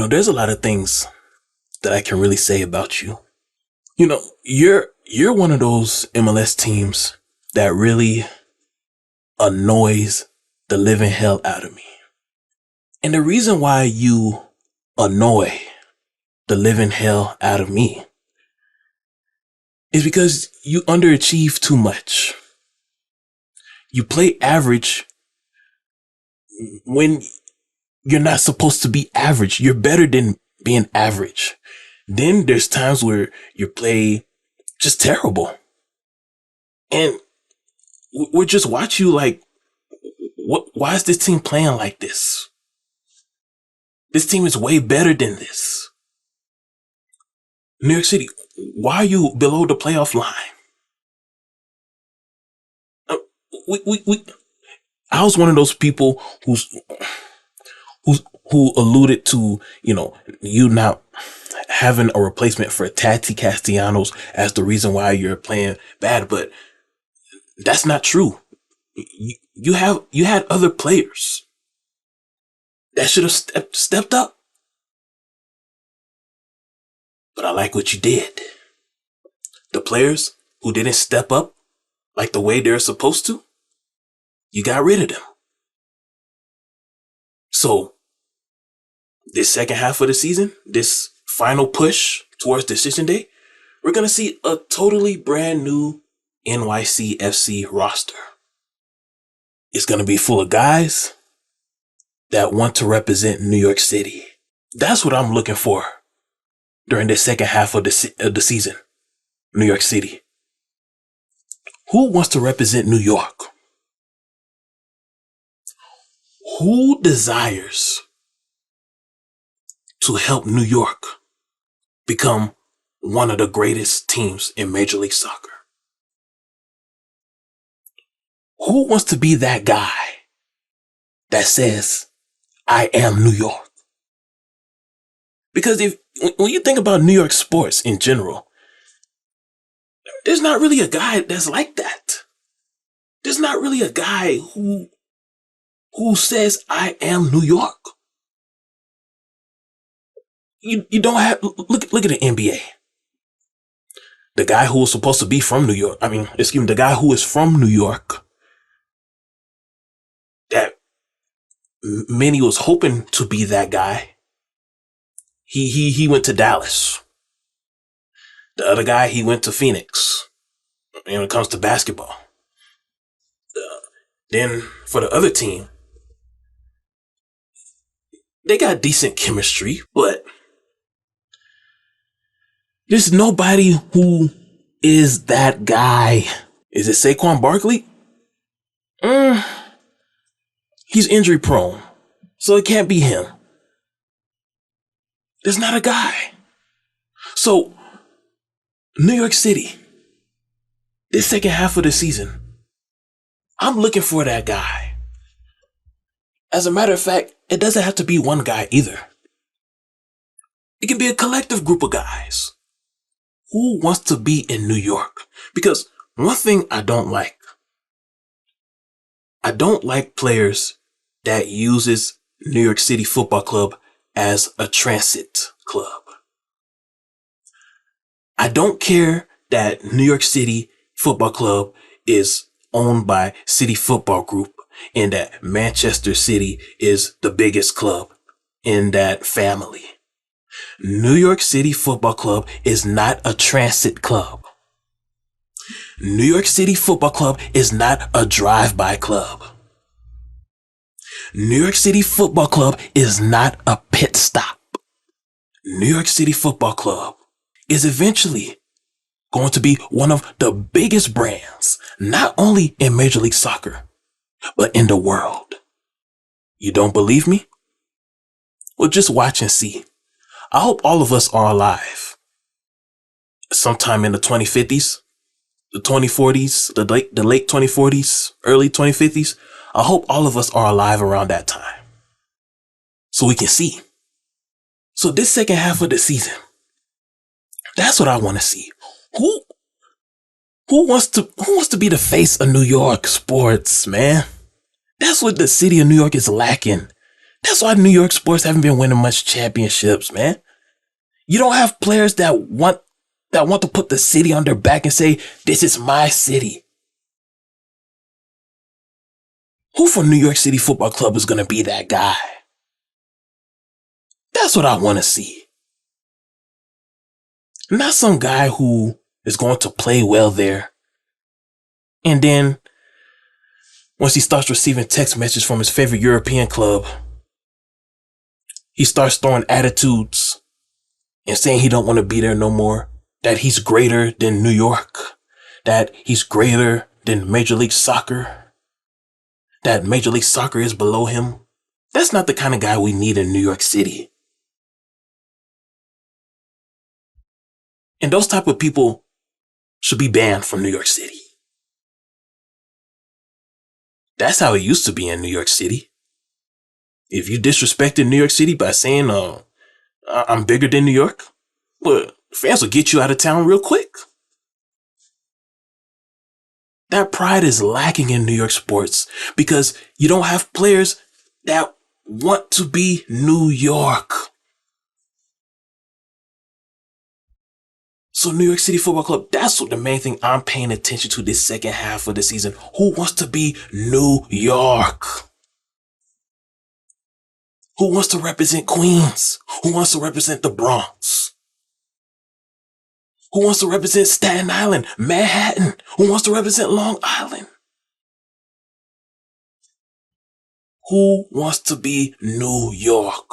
there's a lot of things that I can really say about you. You're one of those MLS teams that really annoys the living hell out of me. And the reason why you annoy the living hell out of me is because you underachieve too much. You play average when you're not supposed to be average. You're better than being average. Then there's times where you play just terrible. And we're just watch you like, why is this team playing like this? This team is way better than this. New York City, why are you below the playoff line? I was one of those people who alluded to, you not having a replacement for Tati Castellanos as the reason why you're playing bad, but that's not true. You had other players that should have stepped up. But I like what you did. The players who didn't step up like the way they're supposed to, you got rid of them. So this second half of the season, this final push towards decision day, we're going to see a totally brand new NYCFC roster. It's going to be full of guys that want to represent New York City. That's what I'm looking for during the second half of the season. New York City. Who wants to represent New York? Who desires to help New York become one of the greatest teams in Major League Soccer? Who wants to be that guy that says, I am New York? Because when you think about New York sports in general, there's not really a guy that's like that. There's not really a guy who says, I am New York. You don't have, look at the NBA. The guy who was supposed to be from New York, the guy who is from New York, that many was hoping to be that guy, he went to Dallas. The other guy, he went to Phoenix when it comes to basketball. Then for the other team, they got decent chemistry, but there's nobody who is that guy. Is it Saquon Barkley? He's injury prone, so it can't be him. There's not a guy. So, New York City, this second half of the season, I'm looking for that guy. As a matter of fact, it doesn't have to be one guy either. It can be a collective group of guys. Who wants to be in New York? Because one thing I don't like players that uses New York City Football Club as a transit club. I don't care that New York City Football Club is owned by City Football Group and that Manchester City is the biggest club in that family. New York City Football Club is not a transit club. New York City Football Club is not a drive-by club. New York City Football Club is not a pit stop. New York City Football Club is eventually going to be one of the biggest brands, not only in Major League Soccer, but in the world. You don't believe me? Well, just watch and see. I hope all of us are alive sometime in the 2050s, the 2040s, the late 2040s, early 2050s. I hope all of us are alive around that time so we can see. So this second half of the season, that's what I want to see. Who wants to be the face of New York sports, man? That's what the city of New York is lacking. That's why New York sports haven't been winning much championships, man. You don't have players that want to put the city on their back and say, this is my city. Who from New York City Football Club is going to be that guy? That's what I want to see. Not some guy who is going to play well there. And then, once he starts receiving text messages from his favorite European club, he starts throwing attitudes and saying he don't want to be there no more, that he's greater than New York, that he's greater than Major League Soccer, that Major League Soccer is below him. That's not the kind of guy we need in New York City. And those type of people should be banned from New York City. That's how it used to be in New York City. If you disrespected New York City by saying, I'm bigger than New York, well, fans will get you out of town real quick. That pride is lacking in New York sports because you don't have players that want to be New York. So New York City Football Club, that's what the main thing I'm paying attention to this second half of the season. Who wants to be New York? Who wants to represent Queens? Who wants to represent the Bronx? Who wants to represent Staten Island, Manhattan? Who wants to represent Long Island? Who wants to be New York?